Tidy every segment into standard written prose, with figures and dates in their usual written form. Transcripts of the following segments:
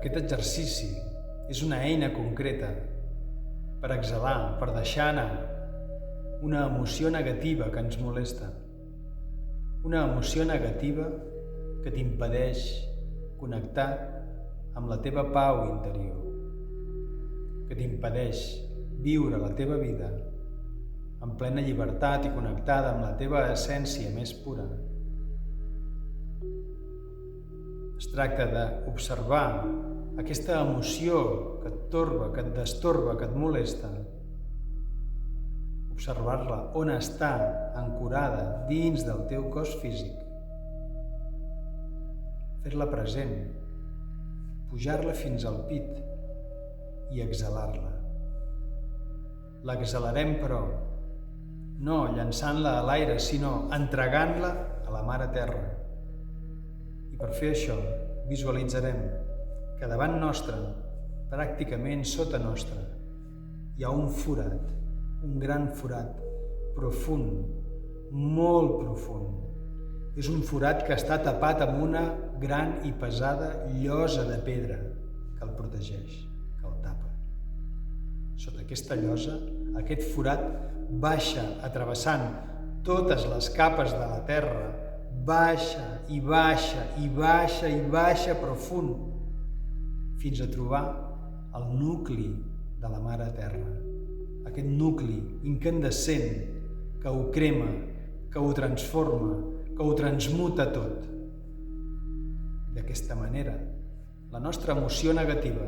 Aquest exercici és una eina concreta per exhalar, per deixar anar una emoció negativa que ens molesta. Una emoció negativa que t'impedeix connectar amb la teva pau interior, que t'impedeix viure la teva vida en plena llibertat i connectada amb la teva essència més pura. Es tracta d'observar aquesta emoció que et torba, que et destorba, que et molesta. Observar-la on està ancorada dins del teu cos físic. Fer-la present, pujar-la fins al pit i exhalar-la. L'exhalarem, però, no llançant-la a l'aire, sinó entregant-la a la Mare Terra. I per fer això, visualitzarem que davant nostre, pràcticament sota nostre, hi ha un forat, un gran forat, profund, molt profund. És un forat que està tapat amb una gran i pesada llosa de pedra que el protegeix, que el tapa. Sota aquesta llosa, aquest forat baixa atrevessant totes les capes de la terra, baixa i baixa i baixa i baixa profund, fins a trobar el nucli de la Mare Terra. Aquest nucli incandescent que ho crema, que ho transforma, que ho transmuta tot. D'aquesta manera, la nostra emoció negativa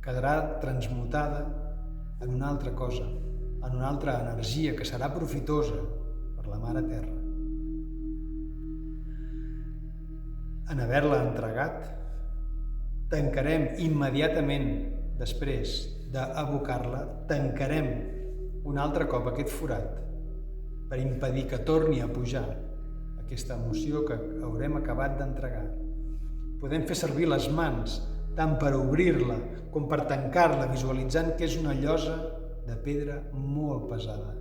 quedarà transmutada en una altra cosa, en una altra energia que serà profitosa per la Mare Terra. En haver-la entregat, tancarem immediatament després d'abocar-la, tancarem un altre cop aquest forat per impedir que torni a pujar aquesta emoció que haurem acabat d'entregar. Podem fer servir les mans tant per obrir-la com per tancar-la, visualitzant que és una llosa de pedra molt pesada.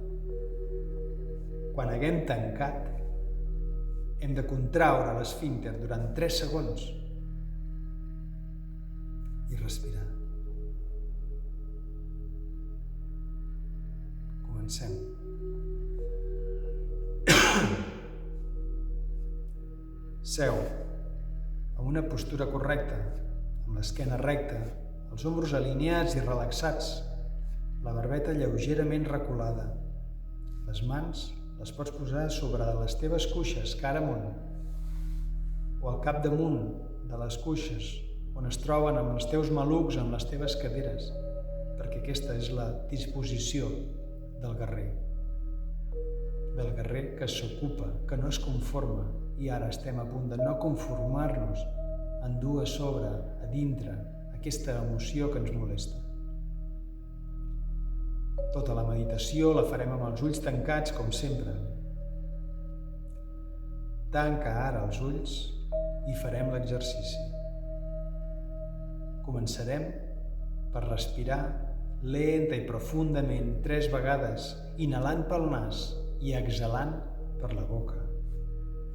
Quan haguem tancat, hem de contraure l'esfínter durant 3 segons i respirar. Comencem. Seu en una postura correcta, amb l'esquena recta, els ombros alineats i relaxats, la barbeta lleugerament reculada. Les mans les pots posar sobre les teves cuixes, cara amunt, o al capdamunt de les cuixes, on es troben amb els teus malucs, amb les teves caderes, perquè aquesta és la disposició del guerrer que s'ocupa, que no es conforma, i ara estem a punt de no conformar-nos en dur a sobre, a dintre, aquesta emoció que ens molesta. Tota la meditació la farem amb els ulls tancats, com sempre. Tanca ara els ulls i farem l'exercici. Començarem per respirar lenta i profundament 3 vegades, inhalant pel nas i exhalant per la boca.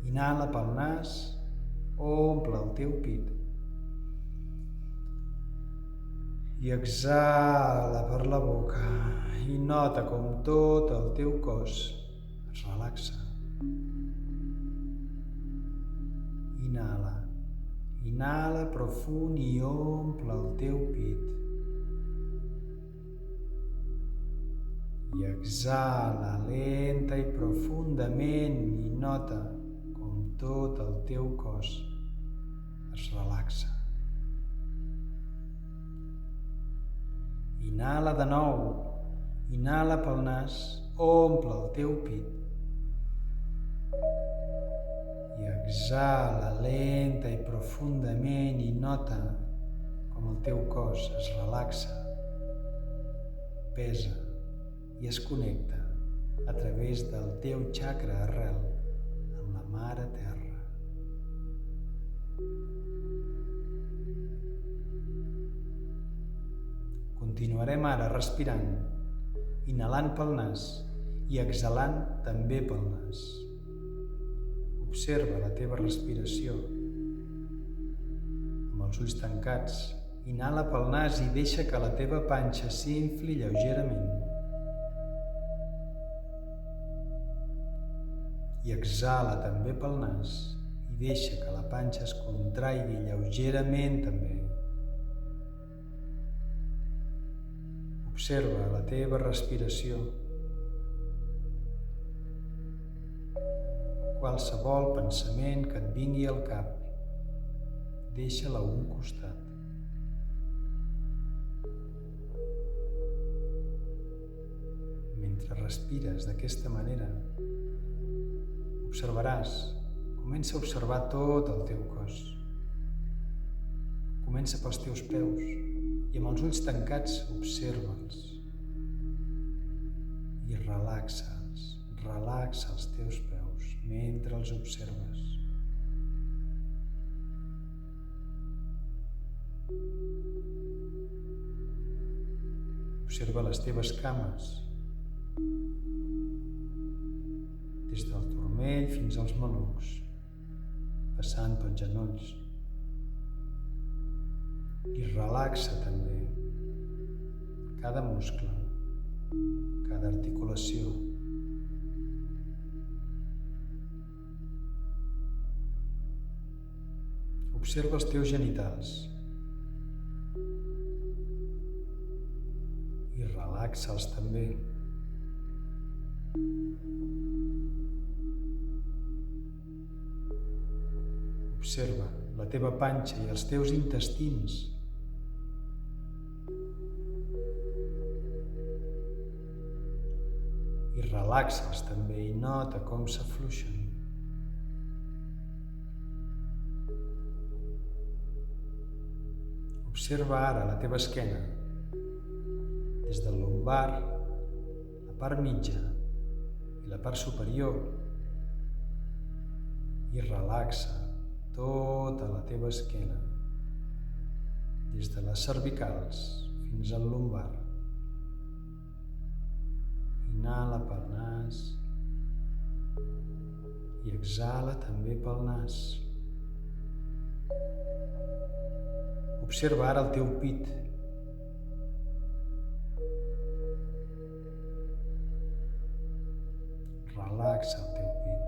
Inhala pel nas, omple el teu pit. I exhala per la boca i nota com tot el teu cos es relaxa. Inhala. Inhala profund i omple el teu pit. I exhala lenta i profundament i nota com tot el teu cos es relaxa. Inhala de nou. Inhala pel nas, omple el teu pit. I exhala lenta i profundament i nota com el teu cos es relaxa, pesa i es connecta a través del teu chakra arrel amb la Mare Terra. Continuarem ara respirant, inhalant pel nas i exhalant també pel nas. Observa la teva respiració amb els ulls tancats Inhala pel nas i deixa que la teva panxa s'infli lleugerament. I exhala també pel nas i deixa que la panxa es contraigui lleugerament també. Observa la teva respiració. Qualsevol pensament que et vingui al cap, deixa-la a un costat. Mentre respires d'aquesta manera, observaràs, comença a observar tot el teu cos. Comença pels teus peus i amb els ulls tancats observa'ls i relaxa'ls. Relaxa els teus peus mentre els observes. Observa les teves cames, des del turmell fins als malucs, passant pels genolls. I relaxa també cada muscle, cada articulació. Observa els teus genitals i relaxa'ls també. Observa la teva panxa i els teus intestins. I relaxa'ls també i nota com s'afluixen. Observa ara la teva esquena, des del lumbar, la part mitja i la part superior, i relaxa tota la teva esquena, des de les cervicals fins al lumbar. Inhala pel nas i exhala també pel nas. Observa ara el teu pit. Relaxa el teu pit.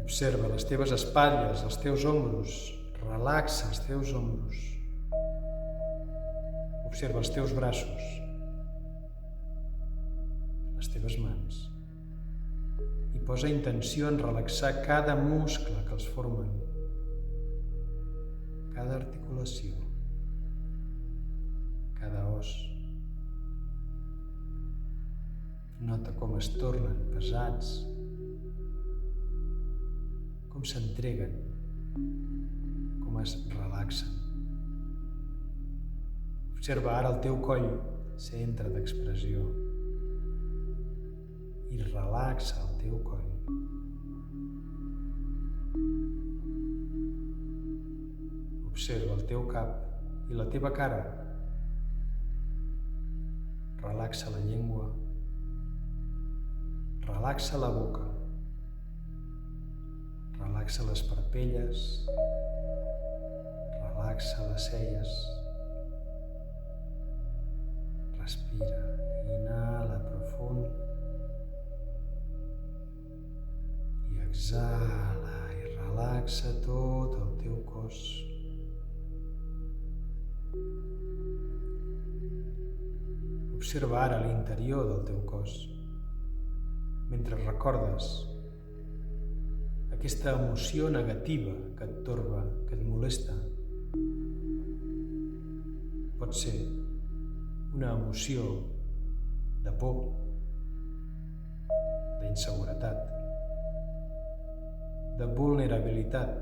Observa les teves espatlles, els teus ombros. Relaxa els teus ombros. Observa els teus braços, les teves mans. I posa intenció en relaxar cada muscle que els formen, cada articulació, cada os. Nota com es tornen pesats, com s'entreguen, com es relaxen. Observa ara el teu coll, centre d'expressió, i relaxa el teu coll. Observa el teu cap i la teva cara. Relaxa la llengua. Relaxa la boca. Relaxa les parpelles. Relaxa les celles. Respira. Inhala profund. I exhala i relaxa tot el teu cos. Observa ara l'interior del teu cos, mentre recordes aquesta emoció negativa que et torba, que et molesta. Pot ser una emoció de por, d'inseguretat, de vulnerabilitat.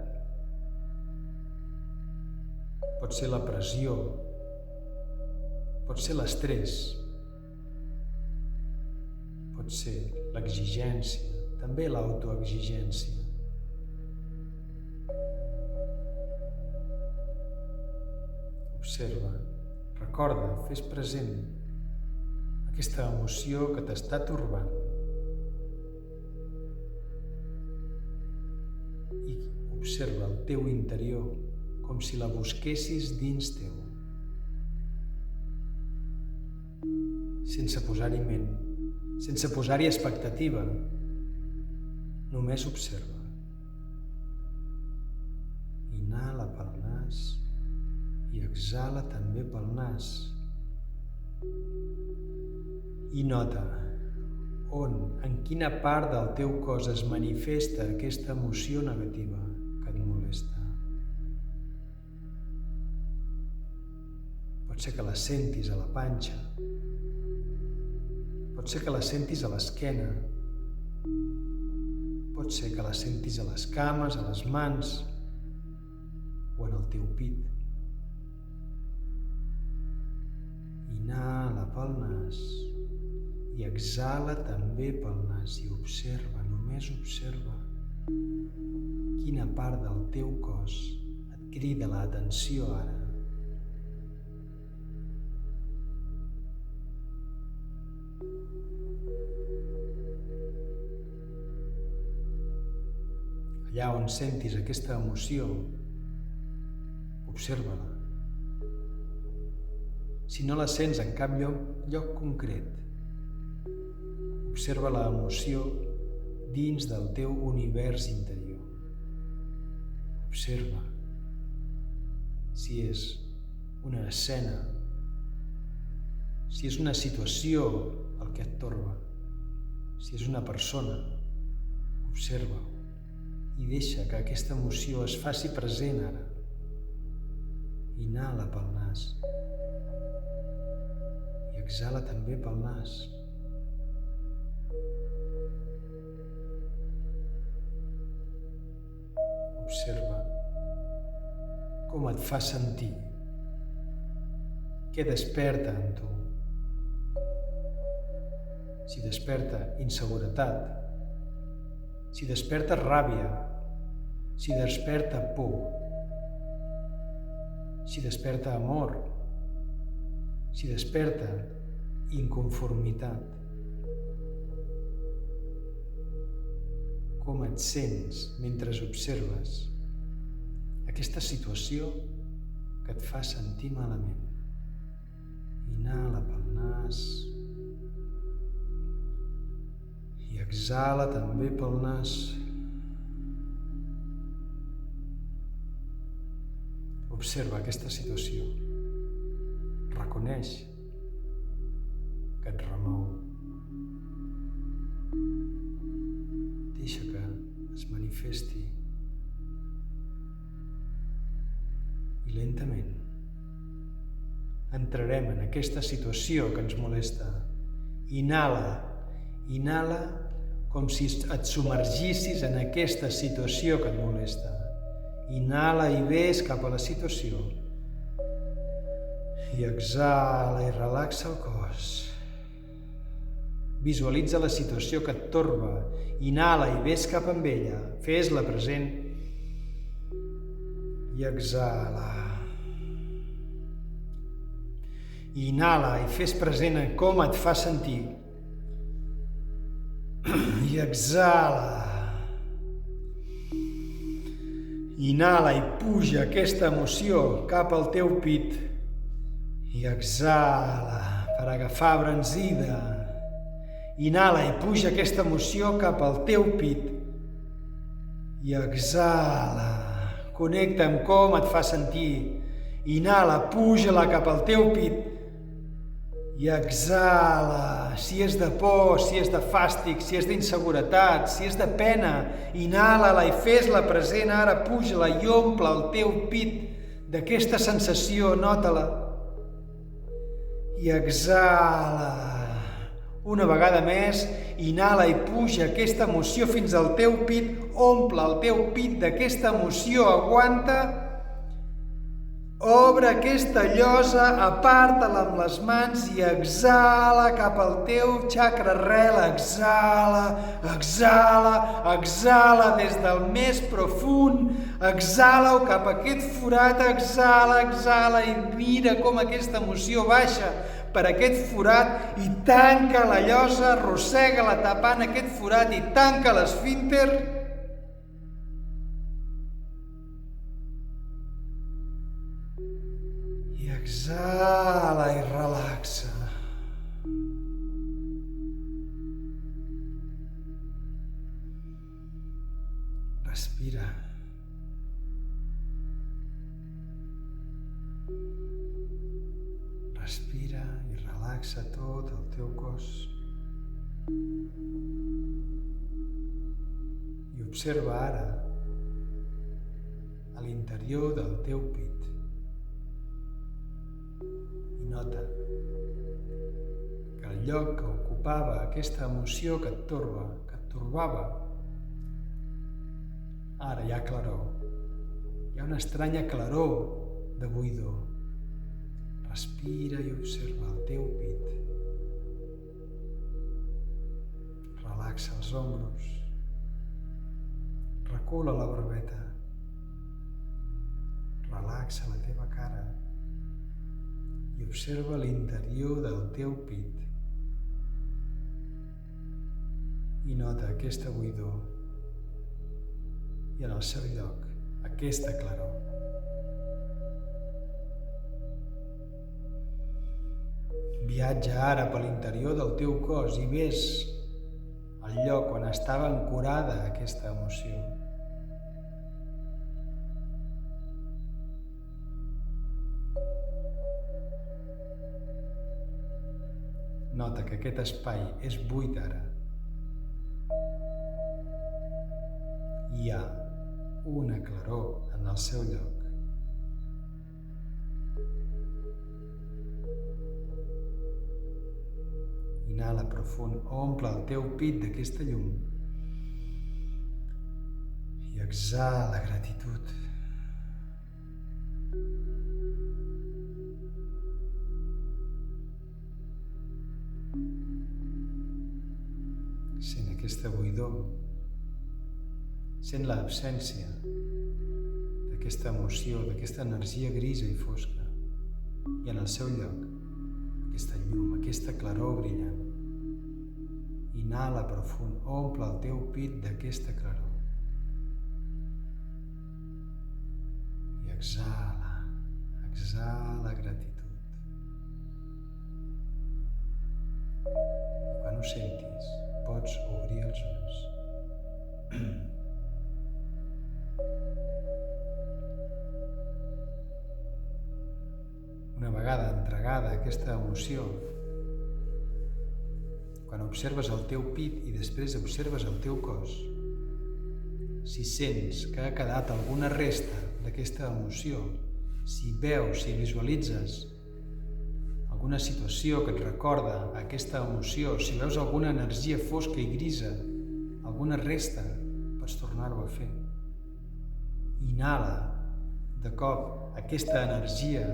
Pot ser la pressió, pot ser l'estrès, pot ser l'exigència, també l'autoexigència. Observa, recorda, fes present aquesta emoció que t'està torbant Observa el teu interior com si la busquessis dins teu, sense posar-hi ment, sense posar-hi expectativa. Només observa. Inhala pel nas i exhala també pel nas. I nota on, en quina part del teu cos es manifesta aquesta emoció negativa que et molesta. Pot ser que la sentis a la panxa, pot ser que la sentis a l'esquena, pot ser que la sentis a les cames, a les mans o en el teu pit. Inhala pel nas i exhala també pel nas i observa, només observa quina part del teu cos et crida l'atenció ara. Allà on sentis aquesta emoció, observa-la. Si no la sents en cap lloc concret, observa l'emoció dins del teu univers interior. Observa si és una escena, si és una situació el que et torba, si és una persona, observa-ho. I deixa que aquesta emoció es faci present ara. Inhala pel nas i exhala també pel nas. Observa com et fa sentir, què desperta en tu. Si desperta inseguretat, si desperta ràbia, si desperta por, si desperta amor, si desperta inconformitat. Com et sents mentre observes aquesta situació que et fa sentir malament. Inhala pel nas i exhala també pel nas. Observa aquesta situació. Reconeix que et remou. Deixa que es manifesti. I lentament entrarem en aquesta situació que ens molesta. Inhala, inhala com si et submergissis en aquesta situació que et molesta. Inhala i ves cap a la situació. I exhala i relaxa el cos. Visualitza la situació que et torba. Inhala i ves cap amb ella. Fes-la present. I exhala. Inhala i fes present en com et fa sentir. I exhala. Inhala i puja aquesta emoció cap al teu pit. I exhala per agafar embranzida. Inhala i puja aquesta emoció cap al teu pit. I exhala. Connecta amb com et fa sentir. Inhala, puja-la cap al teu pit. I exhala. Si és de por, si és de fàstic, si és d'inseguretat, si és de pena, inhala-la i fes-la present ara, puja-la i omple el teu pit d'aquesta sensació, nota-la. I exhala. Una vegada més, inhala i puja aquesta emoció fins al teu pit, omple el teu pit d'aquesta emoció, aguanta. Obre aquesta llosa, aparta-la amb les mans i exhala cap al teu xacra arrel. Exhala, exhala, exhala des del més profund. Exhala-ho cap a aquest forat, exhala, exhala i mira com aquesta emoció baixa per aquest forat i tanca la llosa, arrossega-la tapant aquest forat i tanca l'esfínter. exhala i relaxa. Respira. Respira i relaxa tot el teu cos. I observa ara a l'interior del teu pit. I nota que el lloc que ocupava aquesta emoció que et torba, que et torbava, ara hi ha claror. Hi ha una estranya claror de buidor. Respira i observa el teu pit. Relaxa els ombros. Recula la barbeta. Relaxa la teva cara. I observa l'interior del teu pit. I nota aquesta buidor. I en el seu lloc, aquesta claror. Viatja ara per l'interior del teu cos i ves el lloc on estava ancorada aquesta emoció. Nota que aquest espai és buit ara. Hi ha una claror en el seu lloc. Inhala profund, omple el teu pit d'aquesta llum i exhala gratitud. Sent aquesta buidor, sent l'absència d'aquesta emoció, d'aquesta energia grisa i fosca, i en el seu lloc aquesta llum, aquesta claror brillant. Inhala profund, omple el teu pit d'aquesta claror. I exhala, exhala gratitud. I quan ho sentis, pots obrir els ulls. Una vegada entregada aquesta emoció, quan observes el teu pit i després observes el teu cos, si sents que ha quedat alguna resta d'aquesta emoció, si veus, si visualitzes alguna situació que et recorda aquesta emoció, si veus alguna energia fosca i grisa, alguna resta, pots tornar-ho a fer. Inhala de cop aquesta energia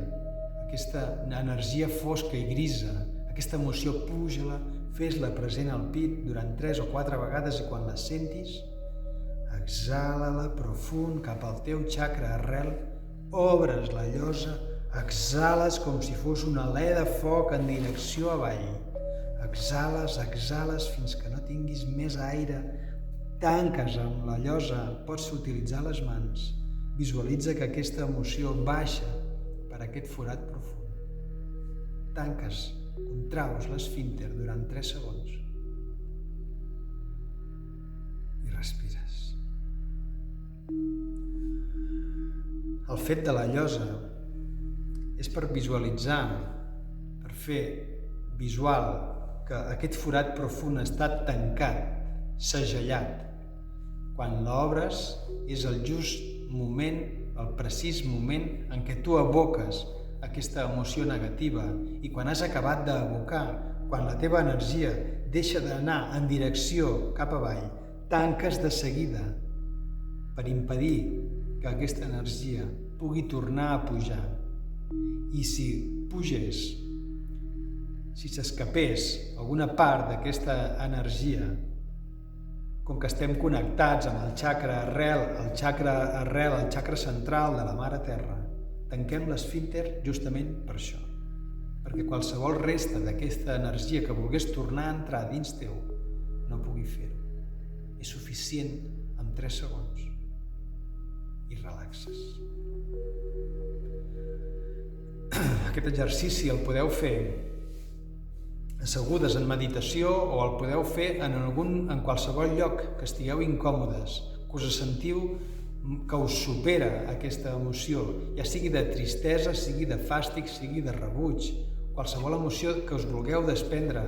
fosca i grisa, aquesta emoció, puja-la, fes-la present al pit durant 3 o 4 vegades i quan la sentis, exhala-la profund cap al teu xacra arrel, obres la llosa, exhales com si fos un alè de foc en direcció avall. Exhales, exhales fins que no tinguis més aire, tanques amb la llosa, pots utilitzar les mans, visualitza que aquesta emoció baixa per aquest forat profund. Tanques, contraus l'esfínter durant 3 segons i respires. El fet de la llosa és per visualitzar, per fer visual que aquest forat profund està tancat, segellat. Quan l'obres és el just moment, el precís moment en què tu aboques aquesta emoció negativa i quan has acabat d'abocar, quan la teva energia deixa d'anar en direcció cap avall, tanques de seguida per impedir que aquesta energia pugui tornar a pujar. I si pugés, si s'escapés alguna part d'aquesta energia, com que estem connectats amb el xacra arrel, el xacra central de la Mare Terra, tanquem l'esfínter justament per això, perquè qualsevol resta d'aquesta energia que volgués tornar a entrar dins teu no pugui fer-ho. És suficient amb 3 segons i relaxes. Aquest exercici el podeu fer assegudes en meditació o el podeu fer en qualsevol lloc que estigueu incòmodes, que us sentiu que us supera aquesta emoció, ja sigui de tristesa, sigui de fàstic, sigui de rebuig, qualsevol emoció que us vulgueu desprendre.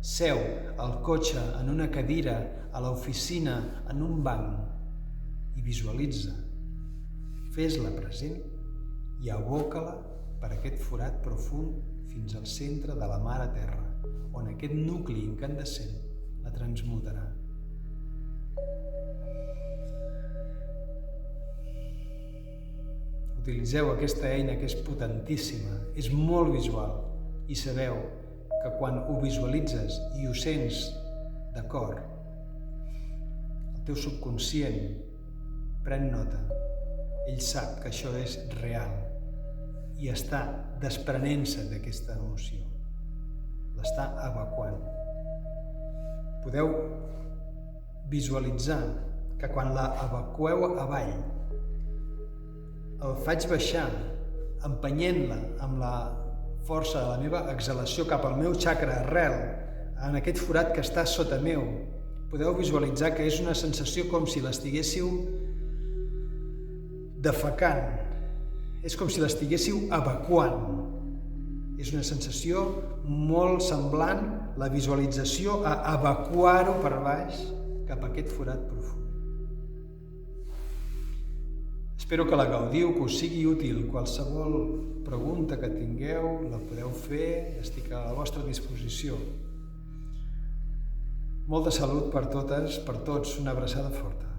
Seu al cotxe, en una cadira, a l'oficina, en un banc i visualitza. Fes-la present i aboca-la per aquest forat profund fins al centre de la mare terra, on aquest nucli incandescent la transmutarà. Utilitzeu aquesta eina que és potentíssima, és molt visual i sabeu que quan ho visualitzes i ho sents de cor, el teu subconscient pren nota, ell sap que això és real i està desprenent-se d'aquesta emoció, l'està evacuant. Podeu visualitzar que quan la evacueu avall, el faig baixar, empenyent-la amb la força de la meva exhalació cap al meu xacra arrel, en aquest forat que està sota meu. Podeu visualitzar que és una sensació com si l'estiguéssiu defecant, és com si l'estiguéssiu evacuant. És una sensació molt semblant, la visualització, a evacuar-ho per baix cap a aquest forat profund. Espero que la gaudiu, que us sigui útil. Qualsevol pregunta que tingueu la podeu fer, estic a la vostra disposició. Molta salut per totes, per tots, una abraçada forta.